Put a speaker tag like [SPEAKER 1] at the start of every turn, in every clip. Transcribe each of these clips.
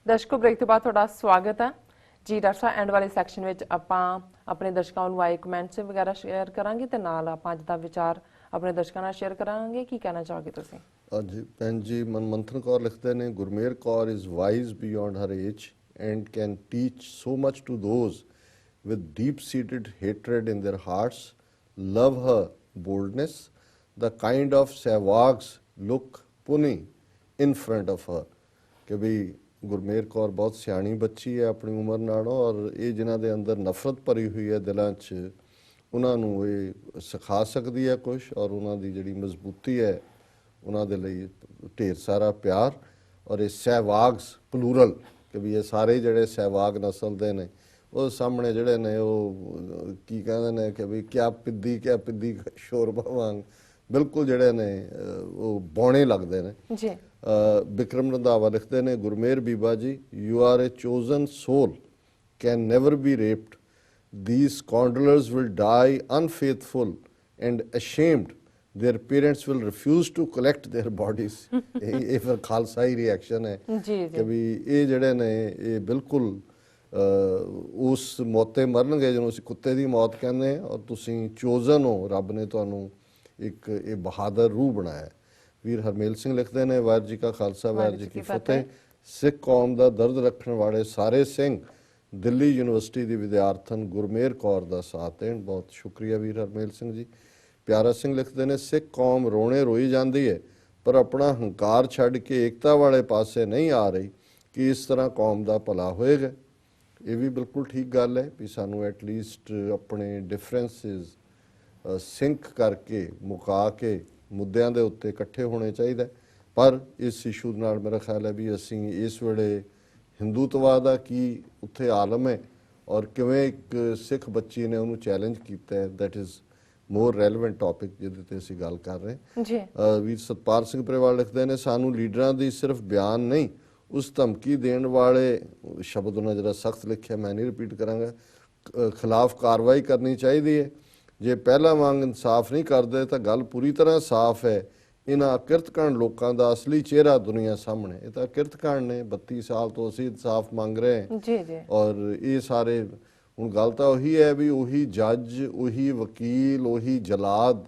[SPEAKER 1] ਦਰਸ਼ਕੋ break ਤੋਂ ਬਾਅਦ ਤੁਹਾਡਾ ਸਵਾਗਤ ਹੈ ਜੀ। ਡਾਕਟਰ ਸਾਹਿਬ ਐਂਡ ਵਾਲੇ ਸੈਕਸ਼ਨ ਵਿੱਚ ਆਪਾਂ ਆਪਣੇ ਦਰਸ਼ਕਾਂ ਨੂੰ ਆਏ ਕਮੈਂਟਸ ਵਗੈਰਾ ਸ਼ੇਅਰ ਕਰਾਂਗੇ ਤੇ ਨਾਲ ਆਪਾਂ ਅੱਜ ਦਾ ਵਿਚਾਰ ਆਪਣੇ ਦਰਸ਼ਕਾਂ ਨਾਲ ਸ਼ੇਅਰ ਕਰਾਂਗੇ। ਕੀ ਕਹਿਣਾ ਚਾਹੋਗੇ ਤੁਸੀਂ?
[SPEAKER 2] ਹਾਂਜੀ ਭੈਣ ਜੀ, ਮਨਮੰਥਨ ਕੌਰ ਲਿਖਦੇ ਨੇ, Gurmehar Kaur is wise beyond her age and can teach so much to those with deep-seated hatred in their hearts. Love her boldness. The kind of Sehwag's look puny in front of her. ਕਿ ਵੀ ਗੁਰਮੇਰ ਕੌਰ ਬਹੁਤ ਸਿਆਣੀ ਬੱਚੀ ਹੈ ਆਪਣੀ ਉਮਰ ਨਾਲੋਂ, ਔਰ ਇਹ ਜਿਨ੍ਹਾਂ ਦੇ ਅੰਦਰ ਨਫ਼ਰਤ ਭਰੀ ਹੋਈ ਹੈ ਦਿਲਾਂ 'ਚ, ਉਹਨਾਂ ਨੂੰ ਇਹ ਸਿਖਾ ਸਕਦੀ ਹੈ ਕੁਛ, ਔਰ ਉਹਨਾਂ ਦੀ ਜਿਹੜੀ ਮਜ਼ਬੂਤੀ ਹੈ ਉਹਨਾਂ ਦੇ ਲਈ ਢੇਰ ਸਾਰਾ ਪਿਆਰ। ਔਰ ਇਹ ਸਹਿਵਾਗਸ ਪਲੂਰਲ ਕਿ ਵੀ ਇਹ ਸਾਰੇ ਜਿਹੜੇ ਸਹਿਵਾਗ ਨਸਲ ਦੇ ਨੇ ਉਹ ਸਾਹਮਣੇ ਜਿਹੜੇ ਨੇ ਉਹ ਕੀ ਕਹਿੰਦੇ ਨੇ ਕਿ ਵੀ ਕਿਆ ਪਿੱਦੀ ਸ਼ੋਰਬਾ ਵਾਂਗ ਬਿਲਕੁਲ ਜਿਹੜੇ ਨੇ ਉਹ ਬੌਣੇ ਲੱਗਦੇ ਨੇ
[SPEAKER 1] ਜੀ।
[SPEAKER 2] ਬਿਕਰਮ ਰੰਧਾਵਾ ਲਿਖਦੇ ਨੇ, ਗੁਰਮੇਰ ਬੀਬਾ ji, you are a chosen soul, can never be raped. These scoundrels will die unfaithful and ashamed. Their parents will refuse to collect their bodies. ਇਹ ਫਿਰ ਖਾਲਸਾ ਹੀ ਰਿਐਕਸ਼ਨ ਹੈ ਕਿ ਵੀ ਇਹ ਜਿਹੜੇ ਨੇ ਇਹ ਬਿਲਕੁਲ ਉਸ ਮੌਤੇ ਮਰਨਗੇ ਜਿਹਨੂੰ ਅਸੀਂ ਕੁੱਤੇ ਦੀ ਮੌਤ ਕਹਿੰਦੇ ਹਾਂ, ਔਰ ਤੁਸੀਂ ਚੋਜ਼ਨ ਹੋ, ਰੱਬ ਨੇ ਤੁਹਾਨੂੰ ਇੱਕ ਇਹ ਬਹਾਦਰ ਰੂਹ ਬਣਾਇਆ। ਵੀਰ ਹਰਮੇਲ ਸਿੰਘ ਲਿਖਦੇ ਨੇ, ਵਾਹਿਗੁਰੂ ਜੀ ਕਾ ਖਾਲਸਾ ਵਾਹਿਗੁਰੂ ਜੀ ਕੀ ਫਤਿਹ। ਸਿੱਖ ਕੌਮ ਦਾ ਦਰਦ ਰੱਖਣ ਵਾਲੇ ਸਾਰੇ ਸਿੰਘ ਦਿੱਲੀ ਯੂਨੀਵਰਸਿਟੀ ਦੀ ਵਿਦਿਆਰਥਣ ਗੁਰਮੇਰ ਕੌਰ ਦਾ ਸਾਥ ਦੇਣ। ਬਹੁਤ ਸ਼ੁਕਰੀਆ ਵੀਰ ਹਰਮੇਲ ਸਿੰਘ ਜੀ। ਪਿਆਰਾ ਸਿੰਘ ਲਿਖਦੇ ਨੇ, ਸਿੱਖ ਕੌਮ ਰੋਣੇ ਰੋਈ ਜਾਂਦੀ ਹੈ ਪਰ ਆਪਣਾ ਹੰਕਾਰ ਛੱਡ ਕੇ ਏਕਤਾ ਵਾਲੇ ਪਾਸੇ ਨਹੀਂ ਆ ਰਹੀ ਕਿ ਇਸ ਤਰ੍ਹਾਂ ਕੌਮ ਦਾ ਭਲਾ ਹੋਏਗਾ। ਇਹ ਵੀ ਬਿਲਕੁਲ ਠੀਕ ਗੱਲ ਹੈ ਵੀ ਸਾਨੂੰ ਐਟਲੀਸਟ ਆਪਣੇ ਡਿਫਰੈਂਸਿਸ ਸਿੰਕ ਕਰਕੇ ਮੁਕਾ ਕੇ ਮੁੱਦਿਆਂ ਦੇ ਉੱਤੇ ਇਕੱਠੇ ਹੋਣੇ ਚਾਹੀਦਾ। ਪਰ ਇਸ ਇਸ਼ੂ ਨਾਲ ਮੇਰਾ ਖਿਆਲ ਹੈ ਵੀ ਅਸੀਂ ਇਸ ਵੇਲੇ ਹਿੰਦੂਤਵਾਦ ਦਾ ਕੀ ਉੱਥੇ ਆਲਮ ਹੈ ਔਰ ਕਿਵੇਂ ਇੱਕ ਸਿੱਖ ਬੱਚੀ ਨੇ ਉਹਨੂੰ ਚੈਲੰਜ ਕੀਤਾ ਹੈ, that is more relevant topic ਜਿਹਦੇ ਤੇ ਅਸੀਂ ਗੱਲ ਕਰ ਰਹੇ ਹਾਂ। ਵੀਰ ਸਤਪਾਲ ਸਿੰਘ ਪਰੇਵਾਲ ਲਿਖਦੇ ਨੇ, ਸਾਨੂੰ ਲੀਡਰਾਂ ਦੀ ਸਿਰਫ ਬਿਆਨ ਨਹੀਂ, ਉਸ ਧਮਕੀ ਦੇਣ ਵਾਲੇ ਸ਼ਬਦ ਉਹਨਾਂ ਜਿਹੜਾ ਸਖਤ ਲਿਖਿਆ ਮੈਂ ਨਹੀਂ ਰਿਪੀਟ ਕਰਾਂਗਾ, ਖਿਲਾਫ ਕਾਰਵਾਈ ਕਰਨੀ ਚਾਹੀਦੀ ਹੈ। ਜੇ ਪਹਿਲਾਂ ਵਾਂਗ ਇਨਸਾਫ ਨਹੀਂ ਕਰਦੇ ਤਾਂ ਗੱਲ ਪੂਰੀ ਤਰ੍ਹਾਂ ਸਾਫ਼ ਹੈ, ਇਹਨਾਂ ਅਕਿਰਤਕਾਂਡ ਲੋਕਾਂ ਦਾ ਅਸਲੀ ਚਿਹਰਾ ਦੁਨੀਆ ਸਾਹਮਣੇ। ਇਹ ਤਾਂ ਅਕਿਰਤਕਾਂਡ ਨੇ, 32 ਸਾਲ ਤੋਂ ਅਸੀਂ ਇਨਸਾਫ ਮੰਗ ਰਹੇ ਹਾਂ ਜੀ। ਔਰ ਇਹ ਸਾਰੇ ਹੁਣ ਗੱਲ ਤਾਂ ਉਹੀ ਹੈ ਵੀ ਉਹੀ ਜੱਜ, ਉਹੀ ਵਕੀਲ, ਉਹੀ ਜਲਾਦ,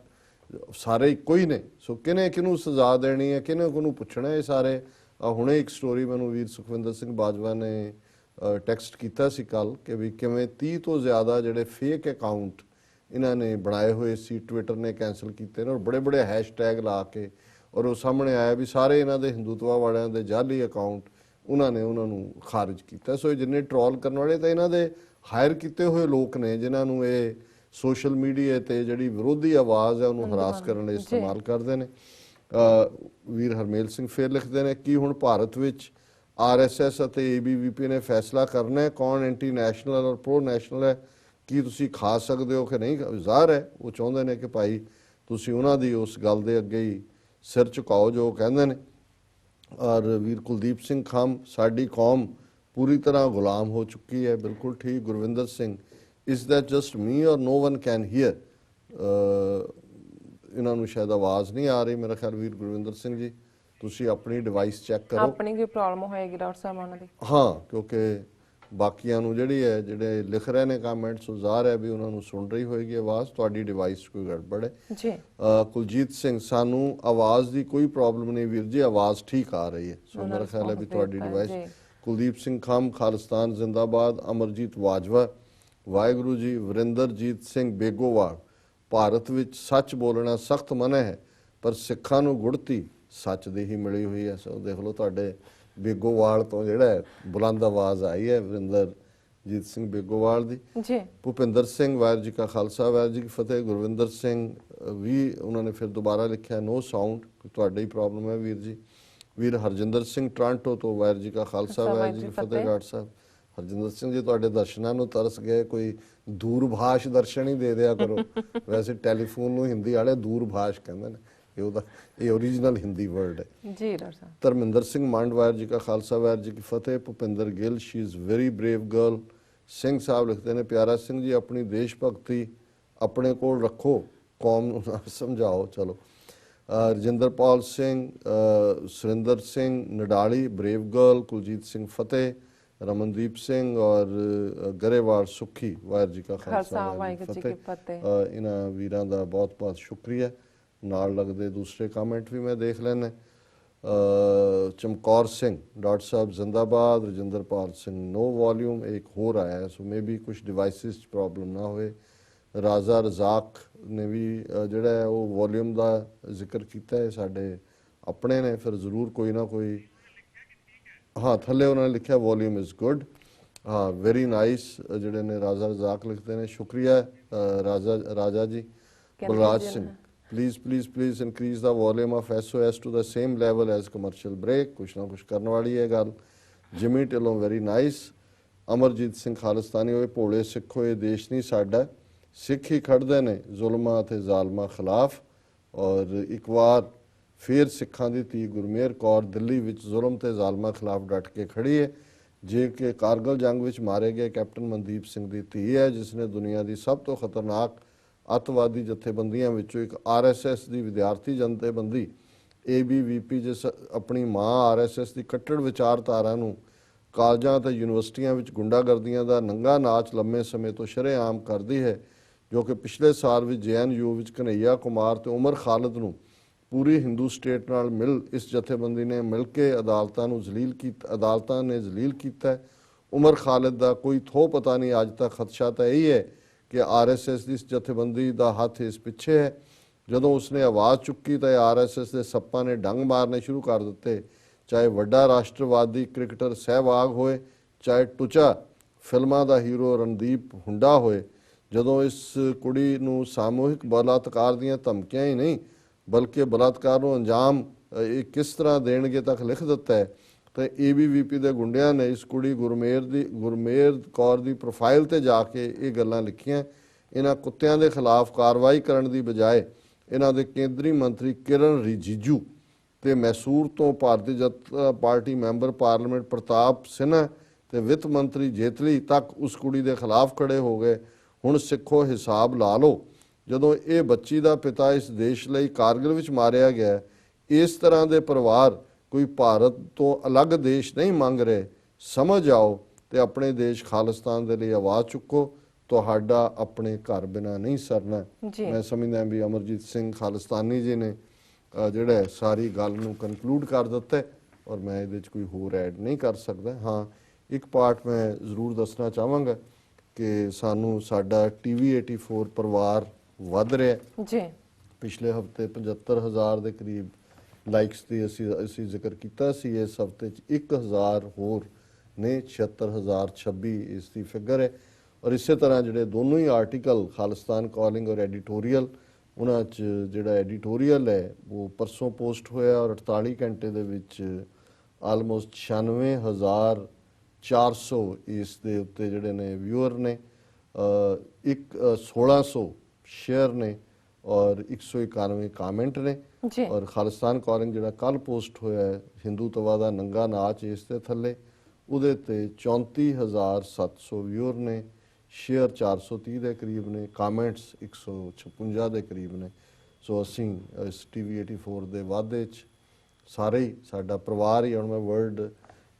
[SPEAKER 2] ਸਾਰੇ ਇੱਕੋ ਹੀ ਨੇ। ਸੋ ਕਿਹਨੇ ਕਿਹਨੂੰ ਸਜ਼ਾ ਦੇਣੀ ਹੈ, ਕਿਹਨੇ ਕਿਹਨੂੰ ਪੁੱਛਣਾ, ਇਹ ਸਾਰੇ। ਹੁਣੇ ਇੱਕ ਸਟੋਰੀ ਮੈਨੂੰ ਵੀਰ ਸੁਖਵਿੰਦਰ ਸਿੰਘ ਬਾਜਵਾ ਨੇ ਟੈਕਸਟ ਕੀਤਾ ਸੀ ਕੱਲ੍ਹ ਕਿ ਵੀ ਕਿਵੇਂ 30 ਤੋਂ ਜ਼ਿਆਦਾ ਜਿਹੜੇ ਫੇਕ ਅਕਾਊਂਟ ਇਹਨਾਂ ਨੇ ਬਣਾਏ ਹੋਏ ਸੀ, ਟਵਿੱਟਰ ਨੇ ਕੈਂਸਲ ਕੀਤੇ ਨੇ, ਔਰ ਬੜੇ ਬੜੇ ਹੈਸ਼ਟੈਗ ਲਾ ਕੇ, ਔਰ ਉਹ ਸਾਹਮਣੇ ਆਇਆ ਵੀ ਸਾਰੇ ਇਹਨਾਂ ਦੇ ਹਿੰਦੂਤਵਾ ਵਾਲਿਆਂ ਦੇ ਜਾਅਲੀ ਅਕਾਊਂਟ ਉਹਨਾਂ ਨੂੰ ਖਾਰਿਜ ਕੀਤਾ। ਸੋ ਇਹ ਜਿੰਨੇ ਟਰੋਲ ਕਰਨ ਵਾਲੇ ਤਾਂ ਇਹਨਾਂ ਦੇ ਹਾਇਰ ਕੀਤੇ ਹੋਏ ਲੋਕ ਨੇ ਜਿਨ੍ਹਾਂ ਨੂੰ ਇਹ ਸੋਸ਼ਲ ਮੀਡੀਆ 'ਤੇ ਜਿਹੜੀ ਵਿਰੋਧੀ ਆਵਾਜ਼ ਹੈ ਉਹਨੂੰ ਹਰਾਸ ਕਰਨ ਲਈ ਇਸਤੇਮਾਲ ਕਰਦੇ ਨੇ। ਵੀਰ ਹਰਮੇਲ ਸਿੰਘ ਫੇਰ ਲਿਖਦੇ ਨੇ, ਕੀ ਹੁਣ ਭਾਰਤ ਵਿੱਚ RSS ਅਤੇ ABVP ਨੇ ਫੈਸਲਾ ਕਰਨਾ ਹੈ ਕੌਣ ਐਂਟੀ ਨੈਸ਼ਨਲ ਔਰ ਪ੍ਰੋ ਨੈਸ਼ਨਲ ਹੈ? ਕੀ ਤੁਸੀਂ ਖਾ ਸਕਦੇ ਹੋ ਕਿ ਨਹੀਂ? ਜ਼ਾਹਰ ਹੈ ਉਹ ਚਾਹੁੰਦੇ ਨੇ ਕਿ ਭਾਈ ਤੁਸੀਂ ਉਹਨਾਂ ਦੀ ਉਸ ਗੱਲ ਦੇ ਅੱਗੇ ਹੀ ਸਿਰ ਝੁਕਾਓ ਜੋ ਕਹਿੰਦੇ ਨੇ। ਔਰ ਵੀਰ ਕੁਲਦੀਪ ਸਿੰਘ ਖੰਮ, ਸਾਡੀ ਕੌਮ ਪੂਰੀ ਤਰ੍ਹਾਂ ਗੁਲਾਮ ਹੋ ਚੁੱਕੀ ਹੈ। ਬਿਲਕੁਲ ਠੀਕ। Gurvinder Singh, is that just me or no one can here? ਇਹਨਾਂ ਨੂੰ ਸ਼ਾਇਦ ਆਵਾਜ਼ ਨਹੀਂ ਆ ਰਹੀ ਮੇਰਾ ਖਿਆਲ। ਵੀਰ ਗੁਰਵਿੰਦਰ ਸਿੰਘ ਜੀ ਤੁਸੀਂ ਆਪਣੀ ਡਿਵਾਈਸ ਚੈੱਕ ਕਰੋ,
[SPEAKER 1] ਆਪਣੀ ਕੋਈ ਪ੍ਰੋਬਲਮ ਹੋਏਗੀ ਡਾਕਟਰ ਸਾਹਿਬ ਉਹਨਾਂ ਦੀ।
[SPEAKER 2] ਹਾਂ, ਕਿਉਂਕਿ ਬਾਕੀਆਂ ਨੂੰ ਜਿਹੜੀ ਹੈ ਜਿਹੜੇ ਲਿਖ ਰਹੇ ਨੇ ਕਮੈਂਟਸ ਉਹ ਜ਼ਾਹਰ ਹੈ ਵੀ ਉਹਨਾਂ ਨੂੰ ਸੁਣ ਰਹੀ ਹੋਏਗੀ ਆਵਾਜ਼, ਤੁਹਾਡੀ ਡਿਵਾਈਸ ਕੋਈ ਗੜਬੜ ਹੈ ਜੀ। ਕੁਲਜੀਤ ਸਿੰਘ, ਸਾਨੂੰ ਆਵਾਜ਼ ਦੀ ਕੋਈ ਪ੍ਰੋਬਲਮ ਨਹੀਂ ਵੀਰ ਜੀ, ਆਵਾਜ਼ ਠੀਕ ਆ ਰਹੀ ਹੈ। ਸੋ ਮੇਰਾ ਖਿਆਲ ਹੈ ਵੀ ਤੁਹਾਡੀ ਡਿਵਾਈਸ। ਕੁਲਦੀਪ ਸਿੰਘ ਖੰਮ, ਖਾਲਿਸਤਾਨ ਜ਼ਿੰਦਾਬਾਦ। ਅਮਰਜੀਤ ਬਾਜਵਾ, ਵਾਹਿਗੁਰੂ ਜੀ। ਵਰਿੰਦਰਜੀਤ ਸਿੰਘ ਬੇਗੋਵਾਲ, ਭਾਰਤ ਵਿੱਚ ਸੱਚ ਬੋਲਣਾ ਸਖਤ ਮਨ੍ਹਾ ਹੈ ਪਰ ਸਿੱਖਾਂ ਨੂੰ ਗੁੜਤੀ ਸੱਚ ਦੀ ਹੀ ਮਿਲੀ ਹੋਈ ਹੈ। ਸੋ ਦੇਖ ਲਓ ਤੁਹਾਡੇ ਬੇਗੋਵਾਲ ਤੋਂ ਜਿਹੜਾ ਬੁਲੰਦ ਆਵਾਜ਼ ਆਈ ਹੈ ਵਰਿੰਦਰਜੀਤ ਸਿੰਘ ਬੇਗੋਵਾਲ ਦੀ ਜੀ। ਭੁਪਿੰਦਰ ਸਿੰਘ, ਵਾਹਿਗੁਰੂ ਜੀ ਕਾ ਖਾਲਸਾ ਵਾਹਿਗੁਰੂ ਜੀ ਕੀ ਫਤਿਹ। ਗੁਰਵਿੰਦਰ ਸਿੰਘ ਵੀ ਉਹਨਾਂ ਨੇ ਫਿਰ ਦੁਬਾਰਾ ਲਿਖਿਆ, ਨੋ ਸਾਊਂਡ, ਤੁਹਾਡੀ ਹੀ ਪ੍ਰੋਬਲਮ ਹੈ ਵੀਰ ਜੀ। ਵੀਰ ਹਰਜਿੰਦਰ ਸਿੰਘ ਟੋਰਾਂਟੋ ਤੋਂ, ਵਾਹਿਗੁਰੂ ਜੀ ਕਾ ਖਾਲਸਾ ਵਾਹਿਗੁਰੂ ਜੀ ਕੀ ਫਤਿਹ। ਡਾਕਟਰ ਸਾਹਿਬ ਹਰਜਿੰਦਰ ਸਿੰਘ ਜੀ ਤੁਹਾਡੇ ਦਰਸ਼ਨਾਂ ਨੂੰ ਤਰਸ ਗਏ, ਕੋਈ ਦੂਰਭਾਸ਼ ਦਰਸ਼ਨ ਹੀ ਦੇ ਦਿਆ ਕਰੋ। ਵੈਸੇ ਟੈਲੀਫੋਨ ਨੂੰ ਹਿੰਦੀ ਵਾਲੇ ਦੂਰਭਾਸ਼ ਕਹਿੰਦੇ ਨੇ, ਇਹ ਓਰੀਜਨਲ ਹਿੰਦੀ ਵਰਡ ਹੈ ਜੀ। ਡਾਕਟਰ ਸਾਹਿਬ ਧਰਮਿੰਦਰ ਸਿੰਘ ਮੰਡ, ਵਾਹਿਗੁਰੂ ਜੀ ਕਾ ਖਾਲਸਾ ਵਾਹਿਗੁਰੂ ਜੀ ਕੀ ਫਤਿਹ। Bhupinder Gill, she is very brave girl. Singh Sahib ਲਿਖਦੇ ਨੇ, ਪਿਆਰਾ ਸਿੰਘ ਜੀ ਆਪਣੀ ਦੇਸ਼ ਭਗਤੀ ਆਪਣੇ ਕੋਲ ਰੱਖੋ, ਕੌਮ ਨੂੰ ਸਮਝਾਓ। ਚਲੋ ਰਜਿੰਦਰਪਾਲ ਸਿੰਘ, ਸੁਰਿੰਦਰ ਸਿੰਘ ਨਡਾਲੀ, ਬਰੇਵ ਗਰਲ, ਕੁਲਜੀਤ ਸਿੰਘ ਫਤਿਹ, ਰਮਨਦੀਪ ਸਿੰਘ ਔਰ ਗਰੇਵਾਲ ਸੁੱਖੀ। ਵਾਹਿਗੁਰੂ ਜੀ ਕਾ ਖਾਲਸਾ
[SPEAKER 1] ਵਾਹਿਗੁਰੂ ਜੀ ਕੀ ਫਤਿਹ।
[SPEAKER 2] ਇਹਨਾਂ ਵੀਰਾਂ ਦਾ ਬਹੁਤ ਬਹੁਤ ਸ਼ੁਕਰੀਆ। ਨਾਲ ਲੱਗਦੇ ਦੂਸਰੇ ਕਮੈਂਟ ਵੀ ਮੈਂ ਦੇਖ ਲੈਣਾ। ਚਮਕੌਰ ਸਿੰਘ, ਡਾਕਟਰ ਸਾਹਿਬ ਜ਼ਿੰਦਾਬਾਦ। ਰਜਿੰਦਰਪਾਲ ਸਿੰਘ ਨੋ ਵੋਲਿਊਮ, ਇੱਕ ਹੋਰ ਆਇਆ ਹੈ, ਸੋ ਮੇ ਬੀ ਕੁਝ ਡਿਵਾਈਸਿਸ 'ਚ ਪ੍ਰੋਬਲਮ ਨਾ ਹੋਏ। ਰਾਜ਼ਾ ਰਜ਼ਾਕ ਨੇ ਵੀ ਜਿਹੜਾ ਹੈ ਉਹ ਵੋਲਿਊਮ ਦਾ ਜ਼ਿਕਰ ਕੀਤਾ ਹੈ, ਸਾਡੇ ਆਪਣੇ ਨੇ, ਫਿਰ ਜ਼ਰੂਰ ਕੋਈ ਨਾ ਕੋਈ। ਹਾਂ, ਥੱਲੇ ਉਹਨਾਂ ਨੇ ਲਿਖਿਆ ਵੋਲਿਊਮ ਇਜ਼ ਗੁੱਡ। ਹਾਂ, ਵੈਰੀ ਨਾਈਸ ਜਿਹੜੇ ਨੇ ਰਾਜ਼ਾ ਰਜ਼ਾਕ ਲਿਖਦੇ ਨੇ, ਸ਼ੁਕਰੀਆ ਰਾਜਾ ਜੀ। Balraj Singh, please increase the volume of SOS to the same level as commercial break। ਕੁਛ ਨਾ ਕੁਛ ਕਰਨ ਵਾਲੀ ਹੈ ਗੱਲ। ਜਿਮੀ ਢਿੱਲੋਂ, ਵੈਰੀ ਨਾਈਸ। ਅਮਰਜੀਤ ਸਿੰਘ ਖਾਲਿਸਤਾਨੀ, ਹੋਏ ਭੋਲੇ ਸਿੱਖੋ, ਇਹ ਦੇਸ਼ ਨਹੀਂ ਸਾਡਾ, ਸਿੱਖ ਹੀ ਖੜਦੇ ਨੇ ਜ਼ੁਲਮਾਂ ਅਤੇ ਜ਼ਾਲਮਾਂ ਖਿਲਾਫ। ਔਰ ਇੱਕ ਵਾਰ ਫਿਰ ਸਿੱਖਾਂ ਦੀ ਧੀ ਗੁਰਮੇਹਰ ਕੌਰ ਦਿੱਲੀ ਵਿੱਚ ਜ਼ੁਲਮ ਤੇ ਜ਼ਾਲਮਾਂ ਖਿਲਾਫ ਡਟ ਕੇ ਖੜੀ ਹੈ। ਜੇ ਕਿ ਕਾਰਗਲ ਜੰਗ ਵਿੱਚ ਮਾਰੇ ਗਏ ਕੈਪਟਨ ਮਨਦੀਪ ਸਿੰਘ ਦੀ ਧੀ ਹੈ, ਜਿਸ ਨੇ ਦੁਨੀਆ ਦੀ ਸਭ ਤੋਂ ਖਤਰਨਾਕ ਅੱਤਵਾਦੀ ਜਥੇਬੰਦੀਆਂ ਵਿੱਚੋਂ ਇੱਕ RSS ਦੀ ਵਿਦਿਆਰਥੀ ਜਨਤੇਬੰਦੀ ABVP, ਜਿਸ ਆਪਣੀ ਮਾਂ RSS ਦੀ ਕੱਟੜ ਵਿਚਾਰਧਾਰਾ ਨੂੰ ਕਾਲਜਾਂ ਅਤੇ ਯੂਨੀਵਰਸਿਟੀਆਂ ਵਿੱਚ ਗੁੰਡਾਗਰਦੀਆਂ ਦਾ ਨੰਗਾ ਨਾਚ ਲੰਮੇ ਸਮੇਂ ਤੋਂ ਸ਼ਰੇਆਮ ਕਰਦੀ ਹੈ, ਜੋ ਕਿ ਪਿਛਲੇ ਸਾਲ ਵਿੱਚ JNU ਵਿੱਚ ਕਨ੍ਹਈਆ ਕੁਮਾਰ ਤੇ ਉਮਰ ਖਾਲਿਦ ਨੂੰ ਪੂਰੀ ਹਿੰਦੂ ਸਟੇਟ ਨਾਲ ਇਸ ਜਥੇਬੰਦੀ ਨੇ ਮਿਲ ਕੇ ਅਦਾਲਤਾਂ ਨੇ ਜ਼ਲੀਲ ਕੀਤਾ। ਉਮਰ ਖਾਲਿਦ ਦਾ ਕੋਈ ਥੋ ਪਤਾ ਨਹੀਂ ਅੱਜ ਤੱਕ। ਖਦਸ਼ਾ ਤਾਂ ਇਹੀ ਹੈ ਕਿ RSS ਦੀ ਜਥੇਬੰਦੀ ਦਾ ਹੱਥ ਇਸ ਪਿੱਛੇ ਹੈ। ਜਦੋਂ ਉਸਨੇ ਆਵਾਜ਼ ਚੁੱਕੀ ਤਾਂ RSS ਦੇ ਸੱਪਾਂ ਨੇ ਡੰਗ ਮਾਰਨੇ ਸ਼ੁਰੂ ਕਰ ਦਿੱਤੇ, ਚਾਹੇ ਵੱਡਾ ਰਾਸ਼ਟਰਵਾਦੀ ਕ੍ਰਿਕਟਰ ਸਹਿਵਾਗ ਹੋਏ, ਚਾਹੇ ਟੁਚਾ ਫਿਲਮਾਂ ਦਾ ਹੀਰੋ ਰਣਦੀਪ ਹੁੰਡਾ ਹੋਏ। ਜਦੋਂ ਇਸ ਕੁੜੀ ਨੂੰ ਸਾਮੂਹਿਕ ਬਲਾਤਕਾਰ ਦੀਆਂ ਧਮਕੀਆਂ ਹੀ ਨਹੀਂ ਬਲਕਿ ਬਲਾਤਕਾਰ ਨੂੰ ਅੰਜਾਮ ਇਹ ਕਿਸ ਤਰ੍ਹਾਂ ਦੇਣਗੇ ਤੱਕ ਲਿਖ ਦਿੱਤਾ ਹੈ, ਤਾਂ ABVP ਦੇ ਗੁੰਡਿਆਂ ਨੇ ਇਸ ਕੁੜੀ ਗੁਰਮੇਹਰ ਕੌਰ ਦੀ ਪ੍ਰੋਫਾਈਲ ਤੇ ਜਾ ਕੇ ਇਹ ਗੱਲਾਂ ਲਿਖੀਆਂ। ਇਹਨਾਂ ਕੁੱਤਿਆਂ ਦੇ ਖਿਲਾਫ ਕਾਰਵਾਈ ਕਰਨ ਦੀ ਬਜਾਏ ਇਹਨਾਂ ਦੇ ਕੇਂਦਰੀ ਮੰਤਰੀ ਕਿਰਨ ਰਿਜੀਜੂ ਤੇ ਮੈਸੂਰ ਤੋਂ Bharatiya Janata party member parliament ਪ੍ਰਤਾਪ ਸਿਨਹਾ ਤੇ ਵਿੱਤ ਮੰਤਰੀ ਜੇਤਲੀ ਤੱਕ ਉਸ ਕੁੜੀ ਦੇ ਖਿਲਾਫ ਖੜੇ ਹੋ ਗਏ। ਹੁਣ ਸਿੱਖੋ, ਹਿਸਾਬ ਲਾ ਲਓ। ਜਦੋਂ ਇਹ ਬੱਚੀ ਦਾ ਪਿਤਾ ਇਸ ਦੇਸ਼ ਲਈ ਕਾਰਗਿਲ ਵਿੱਚ ਮਾਰਿਆ ਗਿਆ, ਇਸ ਤਰ੍ਹਾਂ ਦੇ ਪਰਿਵਾਰ ਕੋਈ ਭਾਰਤ ਤੋਂ ਅਲੱਗ ਦੇਸ਼ ਨਹੀਂ ਮੰਗ ਰਹੇ। ਸਮਝ ਆਓ ਤੇ ਆਪਣੇ ਦੇਸ਼ ਖਾਲਿਸਤਾਨ ਦੇ ਲਈ ਆਵਾਜ਼ ਚੁੱਕੋ। ਤੁਹਾਡਾ ਆਪਣੇ ਘਰ ਬਿਨਾਂ ਨਹੀਂ ਸਰਨਾ। ਮੈਂ ਸਮਝਦਾ ਵੀ ਅਮਰਜੀਤ ਸਿੰਘ ਖਾਲਿਸਤਾਨੀ ਜੀ ਨੇ ਜਿਹੜਾ ਸਾਰੀ ਗੱਲ ਨੂੰ ਕਨਕਲੂਡ ਕਰ ਦਿੱਤਾ ਔਰ ਮੈਂ ਇਹਦੇ 'ਚ ਕੋਈ ਹੋਰ ਐਡ ਨਹੀਂ ਕਰ ਸਕਦਾ। ਹਾਂ, ਇੱਕ ਪਾਰਟ ਮੈਂ ਜ਼ਰੂਰ ਦੱਸਣਾ ਚਾਹਾਂਗਾ ਕਿ ਸਾਨੂੰ ਸਾਡਾ TV84 ਪਰਿਵਾਰ ਵੱਧ ਰਿਹਾ ਜੀ। ਪਿਛਲੇ ਹਫਤੇ 75,000 ਦੇ ਕਰੀਬ ਲਾਈਕਸ ਦੀ ਅਸੀਂ ਜ਼ਿਕਰ ਕੀਤਾ ਸੀ। ਇਸ ਹਫਤੇ 'ਚ 1,000 ਹੋਰ ਨੇ, 76,026 ਇਸ ਦੀ ਫਿਗਰ ਹੈ। ਔਰ ਇਸੇ ਤਰ੍ਹਾਂ ਜਿਹੜੇ ਦੋਨੋਂ ਹੀ ਆਰਟੀਕਲ ਖਾਲਿਸਤਾਨ ਕਾਲਿੰਗ ਔਰ ਐਡੀਟੋਰੀਅਲ, ਉਹਨਾਂ 'ਚ ਜਿਹੜਾ ਐਡੀਟੋਰੀਅਲ ਹੈ ਉਹ ਪਰਸੋਂ ਪੋਸਟ ਹੋਇਆ ਔਰ 48 ਘੰਟੇ ਦੇ ਵਿੱਚ ਆਲਮੋਸਟ 96,400 ਇਸ ਦੇ ਉੱਤੇ ਜਿਹੜੇ ਨੇ ਵਿਊਅਰ ਨੇ, 1600 ਸ਼ੇਅਰ ਨੇ ਔਰ 191 ਕਾਮੈਂਟ ਨੇ। ਔਰ ਖਾਲਿਸਤਾਨ ਕਾਲਿੰਗ ਜਿਹੜਾ ਕੱਲ ਪੋਸਟ ਹੋਇਆ ਹੈ, ਹਿੰਦੂਤਵਾ ਦਾ ਨੰਗਾ ਨਾਚ, ਇਸ ਦੇ ਥੱਲੇ ਉਹਦੇ ਤੇ 34,700 ਵਿਊਅਰ ਨੇ, ਸ਼ੇਅਰ 430 ਦੇ ਕਰੀਬ ਨੇ, ਕਾਮੈਂਟਸ 156 ਦੇ ਕਰੀਬ ਨੇ। ਸੋ ਅਸੀਂ ਇਸ TV84 ਦੇ ਵਾਧੇ 'ਚ ਸਾਰੇ ਹੀ ਸਾਡਾ ਪਰਿਵਾਰ ਹੀ, ਹੁਣ ਮੈਂ ਵਰਡ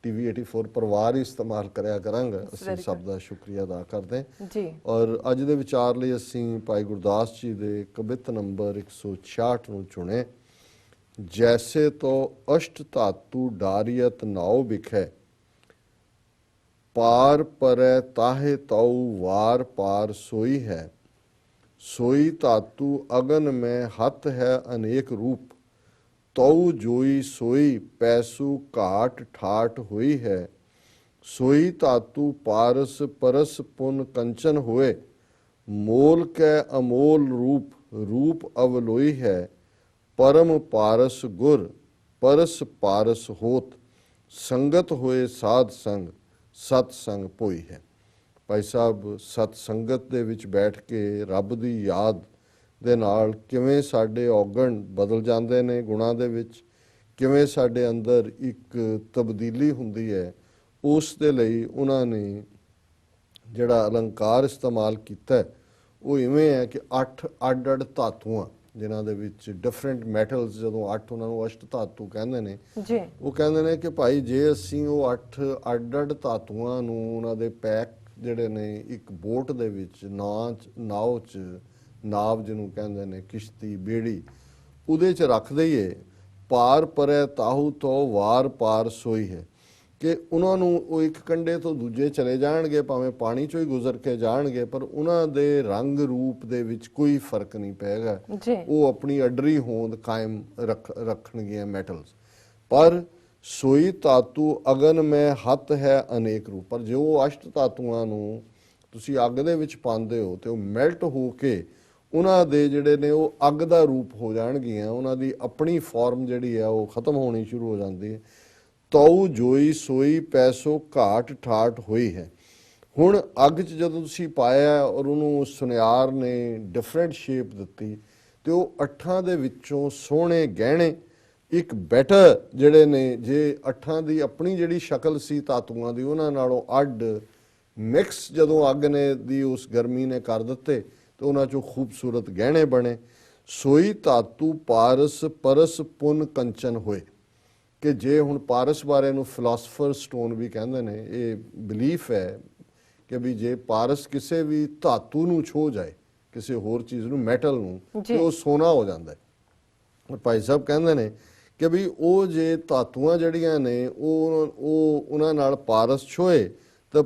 [SPEAKER 2] TV84 ਪਰਿਵਾਰ ਹੀ ਇਸਤੇਮਾਲ ਕਰਿਆ ਕਰਾਂਗਾ, ਅਸੀਂ ਸਭ ਦਾ ਸ਼ੁਕਰੀਆ ਅਦਾ ਕਰਦੇ ਹਾਂ। ਔਰ ਅੱਜ ਦੇ ਵਿਚਾਰ ਲਈ ਅਸੀਂ ਭਾਈ ਗੁਰਦਾਸ ਜੀ ਦੇ ਕਵਿਤ ਨੰਬਰ 166 ਨੂੰ ਚੁਣੇ। ਜੈਸੇ ਤੋ ਅਸ਼ਟ ਧਾਤੂ ਡਾਰੀਅਤ ਨਾਉ ਬਿਖੈ, ਪਾਰ ਪਰੈ ਤਾਹੇ ਤਾਉ ਵਾਰ ਪਾਰ ਸੋਈ ਹੈ। सोई धातु अगन में हत है अनेक रूप, तौ जोई सोई पैसु घाट ठाट हुई है। सोई धातु पारस परस पुन कंचन होए, मोल कै अमोल रूप रूप अवलोई है। परम पारस गुर परस पारस होत, संगत होए साध संग सत संग पोई है। ਭਾਈ ਸਾਹਿਬ ਸਤ ਸੰਗਤ ਦੇ ਵਿੱਚ ਬੈਠ ਕੇ ਰੱਬ ਦੀ ਯਾਦ ਦੇ ਨਾਲ ਕਿਵੇਂ ਸਾਡੇ ਔਗਣ ਬਦਲ ਜਾਂਦੇ ਨੇ ਗੁਣਾਂ ਦੇ ਵਿੱਚ, ਕਿਵੇਂ ਸਾਡੇ ਅੰਦਰ ਇੱਕ ਤਬਦੀਲੀ ਹੁੰਦੀ ਹੈ, ਉਸ ਦੇ ਲਈ ਉਹਨਾਂ ਨੇ ਜਿਹੜਾ ਅਲੰਕਾਰ ਇਸਤੇਮਾਲ ਕੀਤਾ ਉਹ ਇਵੇਂ ਹੈ ਕਿ 8 ਅੱਡ-ਅੱਡ ਧਾਤੂਆਂ ਜਿਨ੍ਹਾਂ ਦੇ ਵਿੱਚ ਡਿਫਰੈਂਟ ਮੈਟਲਸ, ਜਦੋਂ 8 ਉਹਨਾਂ ਨੂੰ ਅਸ਼ਟ ਧਾਤੂ ਕਹਿੰਦੇ ਨੇ,
[SPEAKER 1] ਜੀ
[SPEAKER 2] ਉਹ ਕਹਿੰਦੇ ਨੇ ਕਿ ਭਾਈ ਜੇ ਅਸੀਂ ਉਹ 8 ਅੱਡ-ਅੱਡ ਧਾਤੂਆਂ ਨੂੰ ਉਹਨਾਂ ਦੇ ਪੈਕ ਜਿਹੜੇ ਨੇ ਇੱਕ ਬੋਟ ਦੇ ਵਿੱਚ ਨਾਵ 'ਚ, ਨਾਵ ਜਿਹਨੂੰ ਕਹਿੰਦੇ ਨੇ, ਕਿਸ਼ਤੀ, ਬੇੜੀ, ਉਹਦੇ 'ਚ ਰੱਖ ਦਈਏ, ਪਾਰ ਪਰੈ ਤਾਹੂ ਤੋਂ ਵਾਰ ਪਾਰ ਸੋਈ ਹੈ, ਕਿ ਉਹਨਾਂ ਨੂੰ ਉਹ ਇੱਕ ਕੰਢੇ ਤੋਂ ਦੂਜੇ ਚਲੇ ਜਾਣਗੇ, ਭਾਵੇਂ ਪਾਣੀ 'ਚੋਂ ਹੀ ਗੁਜ਼ਰ ਕੇ ਜਾਣਗੇ, ਪਰ ਉਹਨਾਂ ਦੇ ਰੰਗ ਰੂਪ ਦੇ ਵਿੱਚ ਕੋਈ ਫਰਕ ਨਹੀਂ ਪਏਗਾ।
[SPEAKER 1] ਜੀ
[SPEAKER 2] ਉਹ ਆਪਣੀ ਅੱਡਰੀ ਹੋਂਦ ਕਾਇਮ ਰੱਖਣਗੀਆਂ ਮੈਟਲਸ। ਪਰ ਸੋਈ ਧਾਤੂ ਅਗਨ ਮੈਂ ਹੱਥ ਹੈ ਅਨੇਕ ਰੂਪ। ਪਰ ਜੋ ਅਸ਼ਟ ਧਾਤੂਆਂ ਨੂੰ ਤੁਸੀਂ ਅੱਗ ਦੇ ਵਿੱਚ ਪਾਉਂਦੇ ਹੋ ਤੇ ਉਹ ਮੈਲਟ ਹੋ ਕੇ ਉਹਨਾਂ ਦੇ ਜਿਹੜੇ ਨੇ ਉਹ ਅੱਗ ਦਾ ਰੂਪ ਹੋ ਜਾਣਗੀਆਂ, ਉਹਨਾਂ ਦੀ ਆਪਣੀ ਫਾਰਮ ਜਿਹੜੀ ਆ ਉਹ ਖਤਮ ਹੋਣੀ ਸ਼ੁਰੂ ਹੋ ਜਾਂਦੀ ਹੈ। ਤਉ ਜੋਈ ਸੋਈ ਪੈਸੋ ਘਾਟ ਠਾਟ ਹੋਈ ਹੈ। ਹੁਣ ਅੱਗ 'ਚ ਜਦੋਂ ਤੁਸੀਂ ਪਾਇਆ ਔਰ ਉਹਨੂੰ ਸੁਨਿਆਰ ਨੇ ਡਿਫਰੈਂਟ ਸ਼ੇਪ ਦਿੱਤੀ, ਤੇ ਉਹ 8 ਦੇ ਵਿੱਚੋਂ ਸੋਹਣੇ ਗਹਿਣੇ ਇੱਕ ਬੈਟਰ ਜਿਹੜੇ ਨੇ, ਜੇ 8 ਦੀ ਆਪਣੀ ਜਿਹੜੀ ਸ਼ਕਲ ਸੀ ਧਾਤੂਆਂ ਦੀ, ਉਹਨਾਂ ਨਾਲੋਂ ਅੱਡ ਮਿਕਸ ਜਦੋਂ ਅੱਗ ਨੇ ਦੀ ਉਸ ਗਰਮੀ ਨੇ ਕਰ ਦਿੱਤੇ, ਤੇ ਉਹਨਾਂ 'ਚੋਂ ਖੂਬਸੂਰਤ ਗਹਿਣੇ ਬਣੇ। ਸੋਈ ਧਾਤੂ ਪਾਰਸ ਪਰਸ ਪੁਨ ਕੰਚਨ ਹੋਏ, ਕਿ ਜੇ ਹੁਣ ਪਾਰਸ ਬਾਰੇ ਨੂੰ ਫਿਲਾਸਫਰ ਸਟੋਨ ਵੀ ਕਹਿੰਦੇ ਨੇ, ਇਹ ਬਿਲੀਫ ਹੈ ਕਿ ਵੀ ਜੇ ਪਾਰਸ ਕਿਸੇ ਵੀ ਧਾਤੂ ਨੂੰ ਛੋਹ ਜਾਏ, ਕਿਸੇ ਹੋਰ ਚੀਜ਼ ਨੂੰ, ਮੈਟਲ ਨੂੰ, ਤੇ ਉਹ ਸੋਨਾ ਹੋ ਜਾਂਦਾ ਹੈ। ਔਰ ਭਾਈ ਸਾਹਿਬ ਕਹਿੰਦੇ ਨੇ ਕਿ ਵੀ ਉਹ ਜੇ ਧਾਤੂਆਂ ਜਿਹੜੀਆਂ ਨੇ ਉਹ ਉਹਨਾਂ ਨਾਲ ਪਾਰਸ ਛੋਏ ਤਾਂ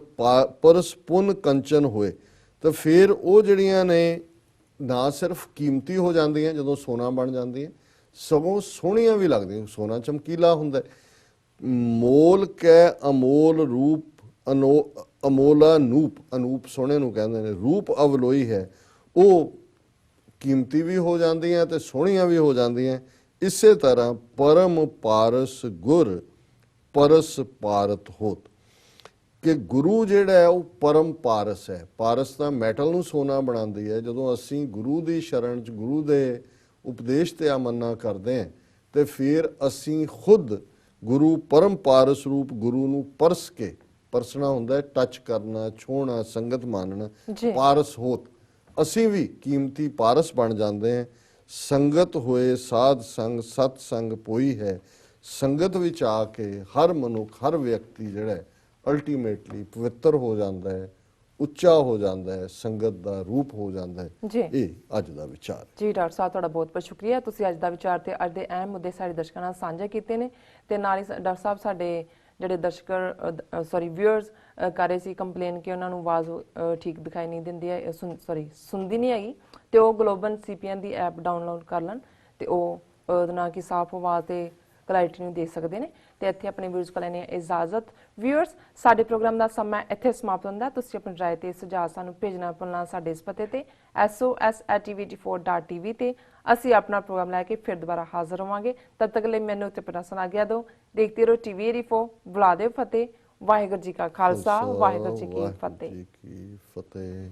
[SPEAKER 2] ਪਰਸ ਪੁਨ ਕੰਚਨ ਹੋਏ, ਤਾਂ ਫਿਰ ਉਹ ਜਿਹੜੀਆਂ ਨੇ ਨਾ ਸਿਰਫ ਕੀਮਤੀ ਹੋ ਜਾਂਦੀਆਂ ਜਦੋਂ ਸੋਨਾ ਬਣ ਜਾਂਦੀਆਂ, ਸਗੋਂ ਸੋਹਣੀਆਂ ਵੀ ਲੱਗਦੀਆਂ। ਸੋਨਾ ਚਮਕੀਲਾ ਹੁੰਦਾ। ਮੋਲ ਕੈ ਅਮੋਲ ਰੂਪ ਅਮੋਲਾ ਨੂਪ, ਅਨੂਪ ਸੋਹਣੇ ਨੂੰ ਕਹਿੰਦੇ ਨੇ, ਰੂਪ ਅਵਲੋਈ ਹੈ, ਉਹ ਕੀਮਤੀ ਵੀ ਹੋ ਜਾਂਦੀਆਂ ਤੇ ਸੋਹਣੀਆਂ ਵੀ ਹੋ ਜਾਂਦੀਆਂ। ਇਸੇ ਤਰ੍ਹਾਂ ਪਰਮ ਪਾਰਸ ਗੁਰ ਪਰਸ ਪਾਰਤ ਹੋਤ, ਕਿ ਗੁਰੂ ਜਿਹੜਾ ਹੈ ਉਹ ਪਰਮ ਪਾਰਸ ਹੈ। ਪਾਰਸ ਤਾਂ ਮੈਟਲ ਨੂੰ ਸੋਨਾ ਬਣਾਉਂਦੀ ਹੈ। ਜਦੋਂ ਅਸੀਂ ਗੁਰੂ ਦੀ ਸ਼ਰਨ 'ਚ, ਗੁਰੂ ਦੇ ਉਪਦੇਸ਼ ਤੇ ਆਮੰਨਾ ਕਰਦੇ ਹਾਂ, ਤੇ ਫਿਰ ਅਸੀਂ ਖੁਦ ਗੁਰੂ ਪਰਮ ਪਾਰਸ ਰੂਪ ਗੁਰੂ ਨੂੰ ਪਰਸ ਕੇ, ਪਰਸਣਾ ਹੁੰਦਾ ਟੱਚ ਕਰਨਾ, ਛੋਹਣਾ, ਸੰਗਤ ਮਾਨਣਾ, ਪਾਰਸ ਹੋਤ, ਅਸੀਂ ਵੀ ਕੀਮਤੀ ਪਾਰਸ ਬਣ ਜਾਂਦੇ ਹਾਂ। ਸੰਗਤ ਹੋਏ ਸਾਧ ਸੰਗ ਸਤ ਸੰਗ ਪੋਈ ਹੈ। ਸੰਗਤ ਵਿੱਚ ਆ ਕੇ ਹਰ ਮਨੁੱਖ, ਹਰ ਵਿਅਕਤੀ ਜਿਹੜਾ ਹੈ ਅਲਟੀਮੇਟਲੀ ਪਵਿੱਤਰ ਹੋ ਜਾਂਦਾ ਹੈ, ਉੱਚਾ ਹੋ ਜਾਂਦਾ ਹੈ, ਸੰਗਤ ਦਾ ਰੂਪ ਹੋ ਜਾਂਦਾ ਹੈ। ਇਹ ਅੱਜ ਦਾ ਵਿਚਾਰ
[SPEAKER 1] ਜੀ। ਡਾਕਟਰ ਸਾਹਿਬ ਤੁਹਾਡਾ ਬਹੁਤ ਬਹੁਤ ਸ਼ੁਕਰੀਆ, ਤੁਸੀਂ ਅੱਜ ਦਾ ਵਿਚਾਰ ਤੇ ਅੱਜ ਦੇ ਅਹਿਮ ਮੁੱਦੇ ਸਾਡੇ ਦਰਸ਼ਕਾਂ ਨਾਲ ਸਾਂਝੇ ਕੀਤੇ ਨੇ। ਤੇ ਨਾਲ ਹੀ ਡਾਕਟਰ ਸਾਹਿਬ ਸਾਡੇ ਜਿਹੜੇ ਵਿਊਅਰਸ ਕਰ ਰਹੇ ਸੀ ਕੰਪਲੇਨ ਕਿ ਉਹਨਾਂ ਨੂੰ ਆਵਾਜ਼ ਠੀਕ ਦਿਖਾਈ ਨਹੀਂ ਦਿੰਦੀ ਹੈ, ਸੁਣਦੀ ਨਹੀਂ ਹੈਗੀ, ਤੇ ਉਹ ਗਲੋਬਲ CPN ਦੀ ਐਪ ਡਾਊਨਲੋਡ ਕਰ ਲੈਣ ਤੇ ਉਹ ਉਹਦੇ ਨਾਲ ਕਿ ਸਾਫ਼ ਆਵਾਜ਼ ਤੇ ਕਲੈਰਿਟੀ ਨੂੰ ਦੇ ਸਕਦੇ ਨੇ। ਤੇ ਇੱਥੇ ਆਪਣੇ ਵਿਊਅਰਸ ਕੋਲ ਲੈਣੀ ਹੈ ਇਜਾਜ਼ਤ। ਵਿਊਅਰਸ, ਸਾਡੇ ਪ੍ਰੋਗਰਾਮ ਦਾ ਸਮਾਂ ਇੱਥੇ ਸਮਾਪਤ ਹੁੰਦਾ। ਤੁਸੀਂ ਆਪਣੀ ਰਾਏ ਤੇ ਸੁਝਾਅ ਸਾਨੂੰ ਭੇਜਣਾ ਭੁੱਲਣਾ ਸਾਡੇ ਇਸ ਪਤੇ ਤੇ sos@tv84.tv ਤੇ। ਅਸੀਂ ਆਪਣਾ ਪ੍ਰੋਗਰਾਮ ਲੈ ਕੇ ਫਿਰ ਦੁਬਾਰਾ ਹਾਜ਼ਰ ਹੋਵਾਂਗੇ। ਤਦ ਤੱਕ ਲਈ ਮੈਨੂੰ ਤੇ ਆਪਣਾ ਸੁਣਾ ਗਿਆ ਦਿਓ। ਦੇਖਦੇ ਰਹੋ TV84, ਬੁਲਾ ਦਿਓ ਫਤਿਹ। ਵਾਹਿਗੁਰੂ ਜੀ ਕਾ ਖਾਲਸਾ, ਵਾਹਿਗੁਰੂ ਜੀ ਕੀ ਫਤਿਹ।